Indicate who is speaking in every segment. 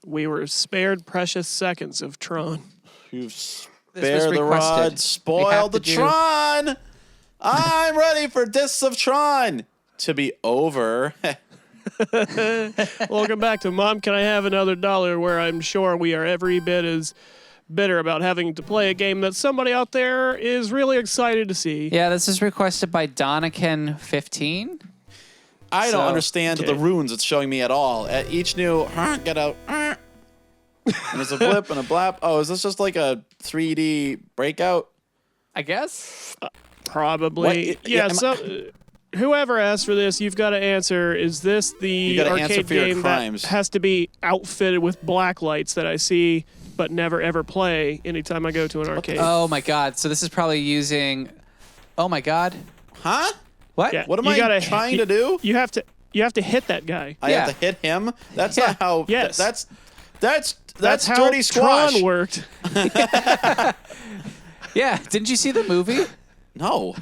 Speaker 1: We were spared precious seconds of Tron.
Speaker 2: You've spared the rod, spoiled the Tron. I'm ready for Discs of Tron to be over.
Speaker 1: Welcome back to Mom, Can I Have Another $1? Where I'm sure we are every bit as bitter about having to play a game that somebody out there is really excited to see.
Speaker 3: Yeah, this is requested by Donaken15.
Speaker 2: I don't understand the runes it's showing me at all. At each new get out, and there's a blip and a blap. Oh, is this just like a 3D breakout?
Speaker 3: I guess.
Speaker 1: Probably. Yeah, whoever asked for this, you've got to answer, is this the arcade game that has to be outfitted with black lights that I see but never ever play anytime I go to an arcade?
Speaker 3: Oh my god. So this is probably using... Oh my god.
Speaker 2: Huh?
Speaker 3: What?
Speaker 1: Yeah,
Speaker 2: what am I trying to do?
Speaker 1: You have to hit that guy.
Speaker 2: I have to hit him? That's not how...
Speaker 1: Yes.
Speaker 2: That's
Speaker 1: how
Speaker 2: dirty squash.
Speaker 1: Tron worked.
Speaker 3: Yeah. Didn't you see the movie?
Speaker 2: No.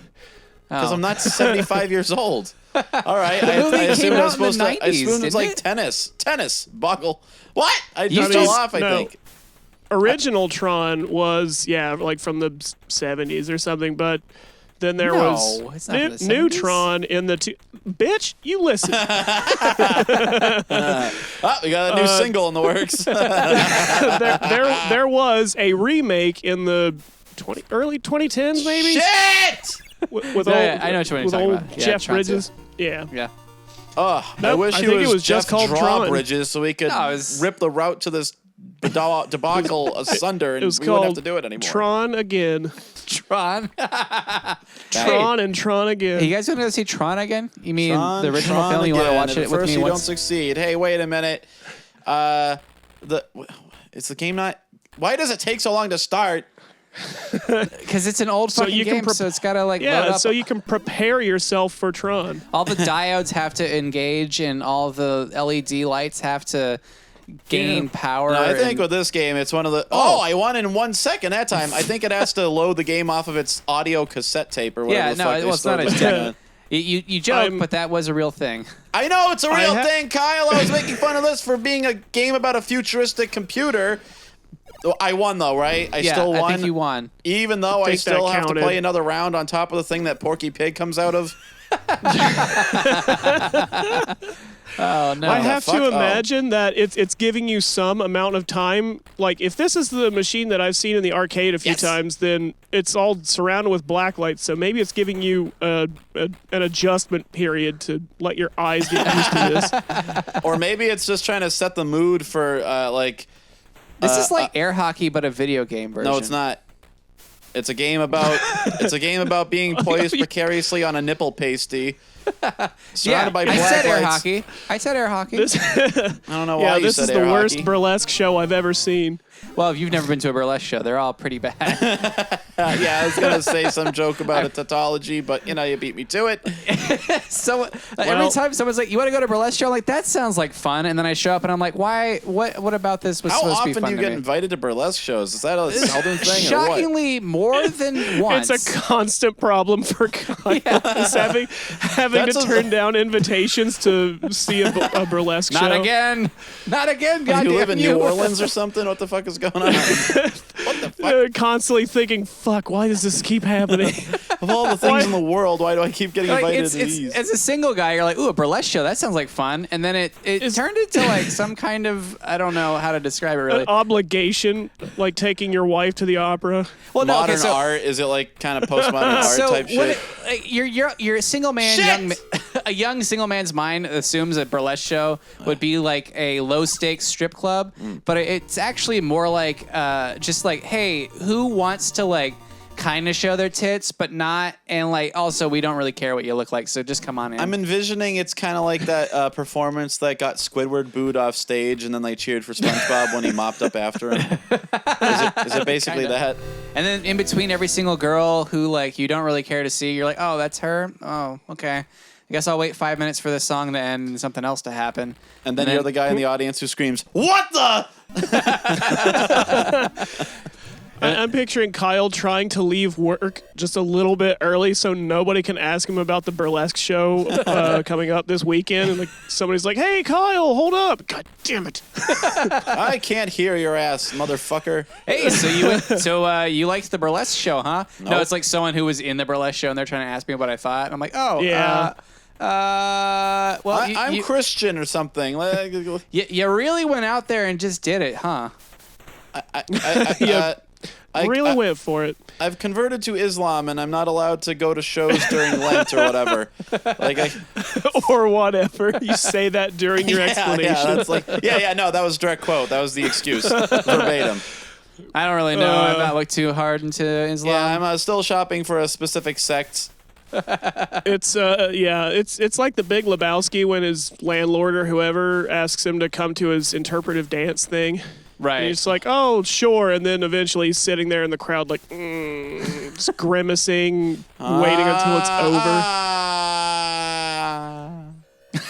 Speaker 2: Because I'm not 75 years old. All right. I
Speaker 3: assume
Speaker 2: it was supposed to... I
Speaker 3: 90s,
Speaker 2: assumed it's like tennis. Tennis. Boggle. What? I just fell off, I think.
Speaker 1: Original Tron was, like from the 70s or something, but then there was new Tron in the... Bitch, you listen.
Speaker 2: We got a new single in the works.
Speaker 1: there was a remake in the early 2010s, maybe?
Speaker 2: Shit!
Speaker 1: With
Speaker 3: I know what you're talking about.
Speaker 1: Jeff Bridges. Yeah.
Speaker 2: Oh, I wish
Speaker 1: I
Speaker 2: it
Speaker 1: think
Speaker 2: was,
Speaker 1: it was just called Tron.
Speaker 2: Bridges so we could rip the route to this debacle asunder and we wouldn't have to do it anymore.
Speaker 1: Tron again.
Speaker 3: Tron?
Speaker 1: Tron and Tron again.
Speaker 3: Hey, you guys want to go see Tron again? You mean
Speaker 2: Tron,
Speaker 3: the original
Speaker 2: Tron
Speaker 3: film? You want to watch it with
Speaker 2: first
Speaker 3: me
Speaker 2: you
Speaker 3: once?
Speaker 2: don't succeed. Hey, wait a minute. Is the game not... Why does it take so long to start?
Speaker 3: Because it's an old fucking game, so it's got to load up.
Speaker 1: So you can prepare yourself for Tron.
Speaker 3: All the diodes have to engage and all the LED lights have to gain power.
Speaker 2: No, I think with this game, it's one of the... I won in 1 second that time. I think it has to load the game off of its audio cassette tape or whatever the fuck
Speaker 3: it's not a joke. You joke, but that was a real thing.
Speaker 2: I know it's a real thing, Kyle. I was making fun of this for being a game about a futuristic computer. I won, though, right? I still won.
Speaker 3: I think you won.
Speaker 2: Even though I still have to play another round on top of the thing that Porky Pig comes out of.
Speaker 3: Oh, no.
Speaker 1: I have to imagine that it's giving you some amount of time. Like, if this is the machine that I've seen in the arcade a few times, then it's all surrounded with black lights. So maybe it's giving you an adjustment period to let your eyes get used to this.
Speaker 2: Or maybe it's just trying to set the mood for,
Speaker 3: This is like air hockey, but a video game version.
Speaker 2: No, it's not. It's a game about being poised precariously on a nipple pasty. Surrounded by black lights.
Speaker 3: I said air hockey.
Speaker 2: I don't know why you said air hockey.
Speaker 1: This is the worst burlesque show I've ever seen.
Speaker 3: Well, if you've never been to a burlesque show, they're all pretty bad.
Speaker 2: I was going to say some joke about a tautology, but, you beat me to it.
Speaker 3: Every time someone's like, you want to go to a burlesque show? I'm like, that sounds like fun. And then I show up and I'm like, why? What about this was supposed to be fun?
Speaker 2: How often do you get invited to burlesque shows? Is that a seldom thing
Speaker 3: Shockingly, more than once.
Speaker 1: It's a constant problem for Kyle. Having to turn down invitations to see a burlesque show.
Speaker 3: Not again.
Speaker 2: Do you live in New Orleans or something? What the fuck is going on? What the fuck?
Speaker 1: Constantly thinking, fuck, why does this keep happening?
Speaker 2: Of all the things in the world, why do I keep getting invited to these?
Speaker 3: As a single guy, you're like, ooh, a burlesque show. That sounds like fun. And then it turned into like some kind of, I don't know how to describe it really.
Speaker 1: An obligation, like taking your wife to the opera.
Speaker 2: Well, modern art? Is it like kind of postmodern art type shit?
Speaker 3: You're a single man, a young single man's mind assumes a burlesque show would be like a low stakes strip club, but it's actually more like just like, hey, who wants to like kind of show their tits, but not, and like also we don't really care what you look like, so just come on in.
Speaker 2: I'm envisioning it's kind of like that performance that got Squidward booed off stage, and then they cheered for SpongeBob when he mopped up after him. Is it basically that?
Speaker 3: And then in between every single girl who like you don't really care to see, you're like, oh, that's her. Oh, okay. I guess I'll wait 5 minutes for the song to end and something else to happen.
Speaker 2: And then you're the guy in the audience who screams, "What the?"
Speaker 1: I'm picturing Kyle trying to leave work just a little bit early so nobody can ask him about the burlesque show coming up this weekend. And like somebody's like, "Hey, Kyle, hold up!" God damn it!
Speaker 2: I can't hear your ass, motherfucker.
Speaker 3: Hey, you liked the burlesque show, huh?
Speaker 2: Nope.
Speaker 3: No, it's like someone who was in the burlesque show and they're trying to ask me what I thought. And I'm like, oh,
Speaker 1: Yeah.
Speaker 3: Well,
Speaker 2: I'm Christian or something.
Speaker 3: you really went out there and just did it, huh?
Speaker 2: I
Speaker 1: Really went for it.
Speaker 2: I've converted to Islam and I'm not allowed to go to shows during Lent or whatever.
Speaker 1: Or whatever. You say that during your explanation.
Speaker 2: Yeah, that's no, that was a direct quote. That was the excuse. Verbatim.
Speaker 3: I don't really know. I've not looked too hard into Islam.
Speaker 2: Yeah, I'm still shopping for a specific sect.
Speaker 1: It's like the Big Lebowski when his landlord or whoever asks him to come to his interpretive dance thing.
Speaker 3: Right.
Speaker 1: And he's like, "Oh, sure," and then eventually he's sitting there in the crowd like, just grimacing, waiting until it's over.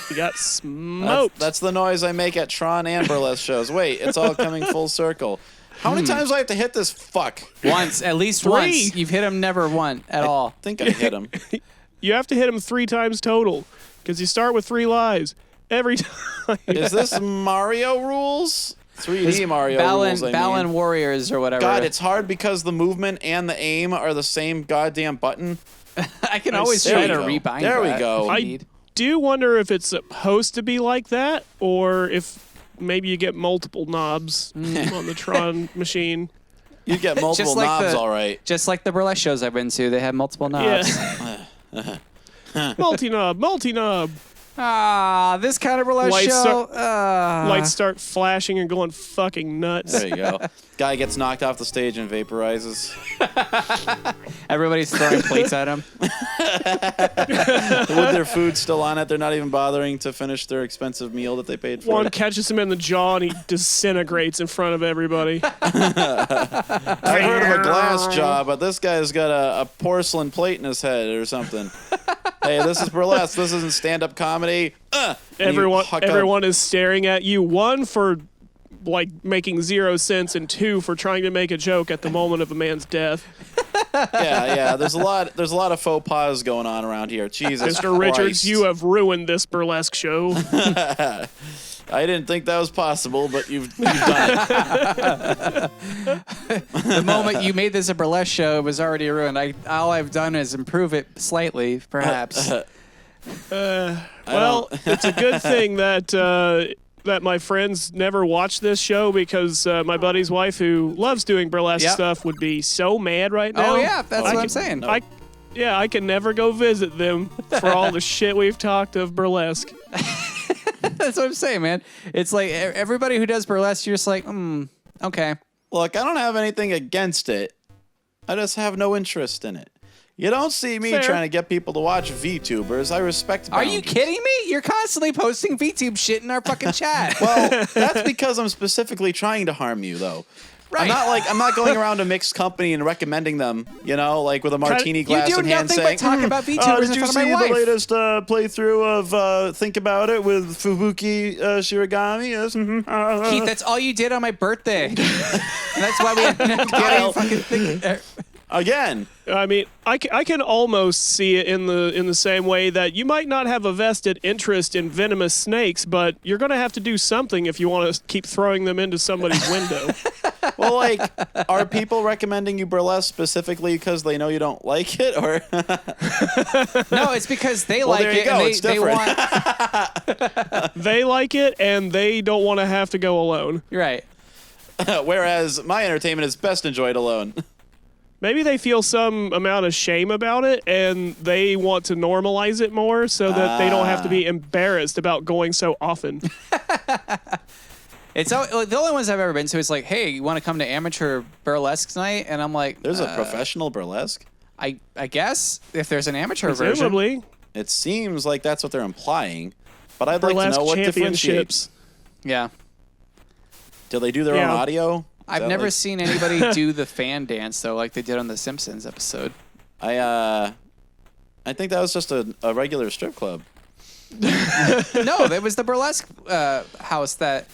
Speaker 1: He got smoked.
Speaker 2: That's the noise I make at Tron and burlesque shows. Wait, it's all coming full circle. How many times do I have to hit this fuck?
Speaker 3: Once, at least
Speaker 1: 3.
Speaker 3: once. You've hit him never one at all.
Speaker 2: I think I hit him.
Speaker 1: You have to hit him 3 times total because you start with 3 lies every time.
Speaker 2: Is this Mario rules? 3D Mario rules,
Speaker 3: Balan Warriors or whatever.
Speaker 2: God, it's hard because the movement and the aim are the same goddamn button.
Speaker 3: I can always try to rebind
Speaker 2: There we
Speaker 3: that
Speaker 2: go.
Speaker 3: if you
Speaker 1: I
Speaker 3: need.
Speaker 1: do wonder if it's supposed to be like that or if maybe you get multiple knobs on the Tron machine.
Speaker 2: You get multiple knobs, all right.
Speaker 3: Just like the burlesque shows I've been to, they have multiple knobs.
Speaker 1: Yeah. multi-knob.
Speaker 3: This kind of burlesque show.
Speaker 1: Lights start flashing and going fucking nuts.
Speaker 2: There you go. Guy gets knocked off the stage and vaporizes.
Speaker 3: Everybody's throwing plates at him.
Speaker 2: With their food still on it, they're not even bothering to finish their expensive meal that they paid for.
Speaker 1: One catches him in the jaw and he disintegrates in front of everybody.
Speaker 2: I've heard of a glass jaw, but this guy's got a porcelain plate in his head or something. Hey, this is burlesque. This isn't stand-up comedy.
Speaker 1: Everyone is staring at you. 1 for like making 0 sense, and 2 for trying to make a joke at the moment of a man's death.
Speaker 2: Yeah. There's a lot of faux pas going on around here. Jesus
Speaker 1: Mr.
Speaker 2: Christ.
Speaker 1: Richards, you have ruined this burlesque show.
Speaker 2: I didn't think that was possible, but you've done it.
Speaker 3: The moment you made this a burlesque show, it was already ruined. All I've done is improve it slightly, perhaps.
Speaker 1: Well, it's a good thing that that my friends never watch this show because my buddy's wife, who loves doing burlesque stuff, would be so mad right now.
Speaker 3: Oh, yeah, that's what I'm saying.
Speaker 1: I can never go visit them for all the shit we've talked of burlesque.
Speaker 3: That's what I'm saying, man. It's like everybody who does burlesque, you're just like, okay.
Speaker 2: Look, I don't have anything against it. I just have no interest in it. You don't see me trying to get people to watch VTubers. I respect boundaries.
Speaker 3: Are you kidding me? You're constantly posting VTube shit in our fucking chat.
Speaker 2: Well, that's because I'm specifically trying to harm you, though.
Speaker 3: Right.
Speaker 2: I'm not going around to mixed company and recommending them, like with a martini glass in hand saying,
Speaker 3: but talk about VTubers in front of my wife.
Speaker 2: Did you see the latest playthrough of Think About It with Fubuki Shiragami? Yes.
Speaker 3: Keith, that's all you did on my birthday. And that's why we fucking think.
Speaker 2: Again.
Speaker 1: I mean, I can almost see it in the same way that you might not have a vested interest in venomous snakes, but you're going to have to do something if you want to keep throwing them into somebody's window.
Speaker 2: Well, are people recommending you burlesque specifically because they know you don't like it, or?
Speaker 3: No, it's because they like
Speaker 2: there you
Speaker 3: it
Speaker 2: go.
Speaker 3: and
Speaker 2: It's
Speaker 3: they want.
Speaker 1: They like it and they don't want to have to go alone.
Speaker 3: You're right.
Speaker 2: Whereas my entertainment is best enjoyed alone.
Speaker 1: Maybe they feel some amount of shame about it and they want to normalize it more so that they don't have to be embarrassed about going so often.
Speaker 3: It's the only ones I've ever been to. It's like, hey, you want to come to amateur burlesque night? And I'm like,
Speaker 2: there's a professional burlesque.
Speaker 3: I guess if there's an amateur
Speaker 1: Presumably.
Speaker 3: version.
Speaker 2: It seems like that's what they're implying, but I'd
Speaker 1: Burlesque
Speaker 2: like to know what
Speaker 1: championships.
Speaker 2: differentiates.
Speaker 3: Yeah.
Speaker 2: Do they do their own audio?
Speaker 3: I've never seen anybody do the fan dance though, like they did on the Simpsons episode.
Speaker 2: I think that was just a regular strip club.
Speaker 3: No, it was the burlesque house that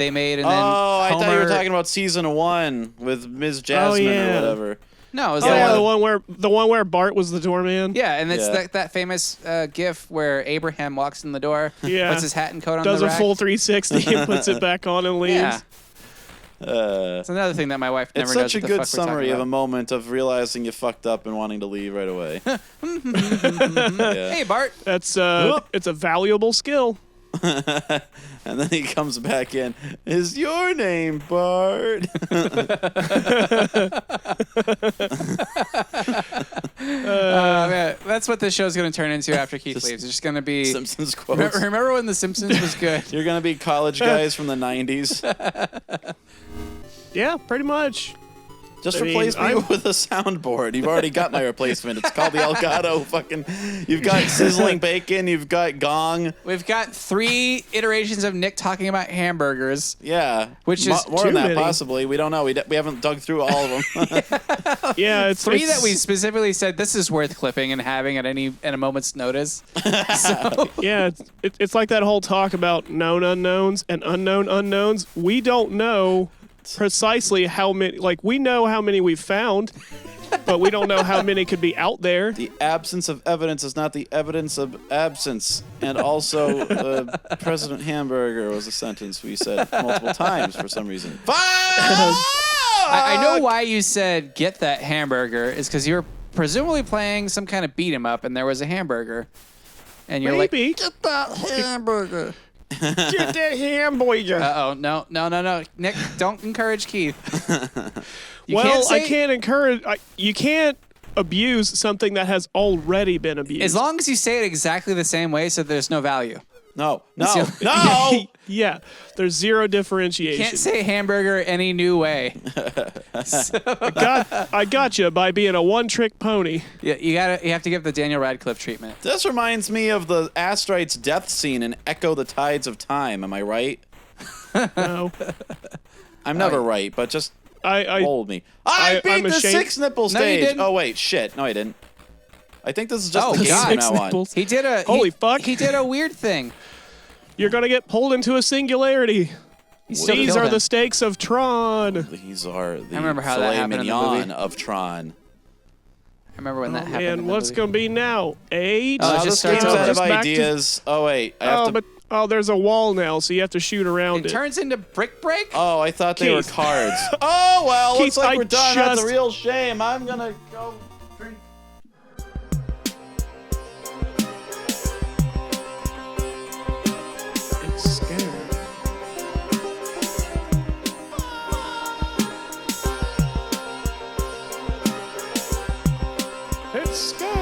Speaker 3: they made, and then
Speaker 2: I thought you were
Speaker 3: Homer-
Speaker 2: talking about season 1 with Ms. Jasmine or whatever.
Speaker 3: No, it was
Speaker 1: Oh, yeah,
Speaker 3: the one.
Speaker 1: the one where Bart was the doorman.
Speaker 3: Yeah, and it's
Speaker 2: Yeah.
Speaker 3: that famous GIF where Abraham walks in the door,
Speaker 1: Yeah.
Speaker 3: puts his hat and coat on
Speaker 1: Does
Speaker 3: the
Speaker 1: a
Speaker 3: rack.
Speaker 1: full 360 and puts it back on and leaves.
Speaker 3: Yeah, it's another thing that my wife never
Speaker 2: It's
Speaker 3: knows
Speaker 2: such a
Speaker 3: what the
Speaker 2: good
Speaker 3: fuck we're
Speaker 2: summary
Speaker 3: talking
Speaker 2: of a
Speaker 3: about.
Speaker 2: moment of realizing you fucked up and wanting to leave right away. Yeah.
Speaker 3: Hey, Bart.
Speaker 1: That's it's a valuable skill.
Speaker 2: And then he comes back in. Is your name Bart?
Speaker 3: Man, that's what this show's going to turn into after Keith leaves. It's just going to be...
Speaker 2: Simpsons quotes.
Speaker 3: Remember when The Simpsons was good?
Speaker 2: You're gonna be college guys from the 90s.
Speaker 1: Yeah, pretty much.
Speaker 2: Just
Speaker 1: I mean,
Speaker 2: replace me
Speaker 1: I'm-
Speaker 2: with a soundboard. You've already got my replacement. It's called the Elgato. Fucking. You've got sizzling bacon. You've got gong.
Speaker 3: We've got 3 iterations of Nick talking about hamburgers.
Speaker 2: Yeah,
Speaker 3: Which is
Speaker 2: more than
Speaker 1: too
Speaker 2: that
Speaker 1: many.
Speaker 2: possibly. We don't know. We haven't dug through all of them.
Speaker 1: Yeah, it's
Speaker 3: 3
Speaker 1: it's-
Speaker 3: that we specifically said this is worth clipping and having at a moment's notice. So,
Speaker 1: Yeah, it's like that whole talk about known unknowns and unknown unknowns. We don't know precisely how many. Like, we know how many we've found, but we don't know how many could be out there.
Speaker 2: The absence of evidence is not the evidence of absence. And also, President Hamburger was a sentence we said multiple times for some reason.
Speaker 3: I know why you said get that hamburger is because you were presumably playing some kind of beat 'em up and there was a hamburger. And you're
Speaker 1: Maybe.
Speaker 3: like, get that hamburger.
Speaker 1: Get that hamburger.
Speaker 3: Uh-oh, no. Nick, don't encourage Keith. You
Speaker 1: Well,
Speaker 3: can't say,
Speaker 1: I can't encourage. You can't abuse something that has already been abused.
Speaker 3: as long as you say it exactly the same way so there's no value.
Speaker 2: No.
Speaker 1: Yeah, there's zero differentiation.
Speaker 3: Can't say hamburger any new way.
Speaker 1: I got you by being a one-trick pony.
Speaker 3: You have to give the Daniel Radcliffe treatment.
Speaker 2: This reminds me of the asteroid's death scene in Echo the Tides of Time. Am I right?
Speaker 1: No,
Speaker 2: I'm never right, but just
Speaker 1: I
Speaker 2: hold me. I beat
Speaker 1: I'm
Speaker 2: the
Speaker 1: ashamed-
Speaker 2: 6 nipple
Speaker 3: No, you
Speaker 2: stage.
Speaker 3: didn't.
Speaker 2: Oh, wait. Shit. No, I didn't. I think this is just
Speaker 3: Oh,
Speaker 2: the game
Speaker 3: God.
Speaker 2: from
Speaker 1: Six
Speaker 2: now on.
Speaker 1: nipples.
Speaker 3: He did a
Speaker 1: Holy fuck.
Speaker 3: He did a weird thing.
Speaker 1: You're gonna get pulled into a singularity.
Speaker 3: He still
Speaker 1: These
Speaker 3: killed
Speaker 1: are
Speaker 3: him.
Speaker 1: the stakes of Tron.
Speaker 2: These are the
Speaker 3: remember how that
Speaker 2: filet
Speaker 3: happened in the
Speaker 2: mignon
Speaker 3: movie.
Speaker 2: of Tron.
Speaker 3: I remember when that happened. in
Speaker 1: And
Speaker 3: the
Speaker 1: what's
Speaker 3: movie.
Speaker 1: gonna be now? 8.
Speaker 3: Oh, it
Speaker 2: Now
Speaker 3: just
Speaker 2: this
Speaker 3: starts
Speaker 2: game's
Speaker 3: over.
Speaker 2: out of
Speaker 1: Just back to-
Speaker 2: ideas. Oh, wait. I have to...
Speaker 1: There's a wall now, so you have to shoot around
Speaker 3: It
Speaker 1: it.
Speaker 3: turns into brick break.
Speaker 2: Oh, I thought they were
Speaker 1: Keith.
Speaker 2: cards. Oh, well,
Speaker 1: Keith,
Speaker 2: looks like
Speaker 1: I
Speaker 2: we're done. That's a
Speaker 1: just-
Speaker 2: real shame. I'm gonna go drink.
Speaker 1: It's scared. It's scared.